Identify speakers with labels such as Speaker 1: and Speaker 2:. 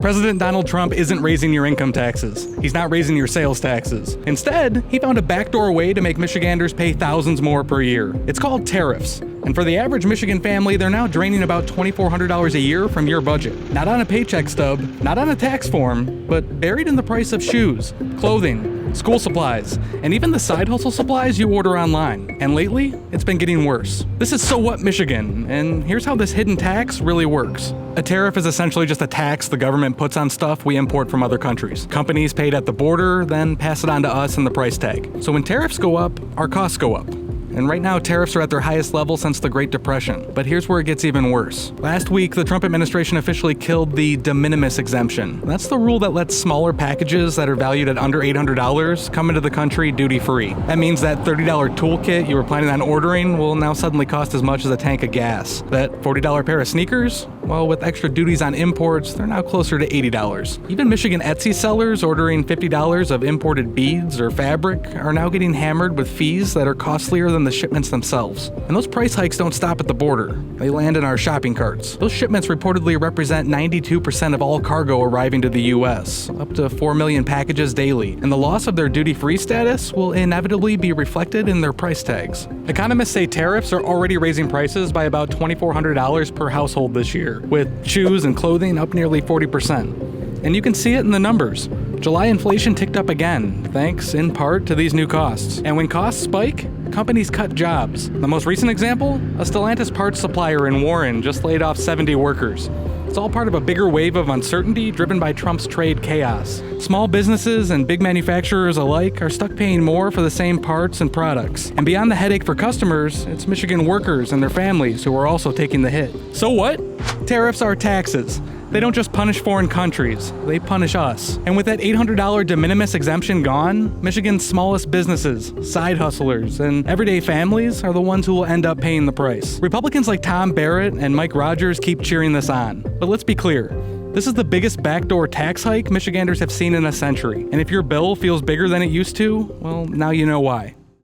Speaker 1: President Donald Trump isn't raising your income taxes. He's not raising your sales taxes. Instead, he found a backdoor way to make Michiganders pay thousands more per year. It's called tariffs. And for the average Michigan family, they're now draining about $2,400 a year from your budget. Not on a paycheck stub, not on a tax form, but buried in the price of shoes, clothing, school supplies, and even the side hustle supplies you order online. And lately, it's been getting worse. This is So What Michigan, and here's how this hidden tax really works. A tariff is essentially just a tax the government puts on stuff we import from other countries. Companies paid at the border, then pass it on to us in the price tag. So when tariffs go up, our costs go up. And right now, tariffs are at their highest level since the Great Depression. But here's where it gets even worse. Last week, the Trump administration officially killed the de minimis exemption. That's the rule that lets smaller packages that are valued at under $800 come into the country duty-free. That means that $30 toolkit you were planning on ordering will now suddenly cost as much as a tank of gas. That $40 pair of sneakers? Well, with extra duties on imports, they're now closer to $80. Even Michigan Etsy sellers ordering $50 of imported beads or fabric are now getting hammered with fees that are costlier than the shipments themselves. And those price hikes don't stop at the border. They land in our shopping carts. Those shipments reportedly represent 92% of all cargo arriving to the US, up to 4 million packages daily. And the loss of their duty-free status will inevitably be reflected in their price tags. Economists say tariffs are already raising prices by about $2,400 per household this year, with shoes and clothing up nearly 40%. And you can see it in the numbers. July inflation ticked up again, thanks in part to these new costs. And when costs spike, companies cut jobs. The most recent example? A Stellantis parts supplier in Warren just laid off 70 workers. It's all part of a bigger wave of uncertainty driven by Trump's trade chaos. Small businesses and big manufacturers alike are stuck paying more for the same parts and products. And beyond the headache for customers, it's Michigan workers and their families who are also taking the hit. So what? Tariffs are taxes. They don't just punish foreign countries, they punish us. And with that $800 de minimis exemption gone, Michigan's smallest businesses, side hustlers, and everyday families are the ones who will end up paying the price. Republicans like Tom Barrett and Mike Rogers keep cheering this on. But let's be clear. This is the biggest backdoor tax hike Michiganders have seen in a century. And if your bill feels bigger than it used to, well, now you know why.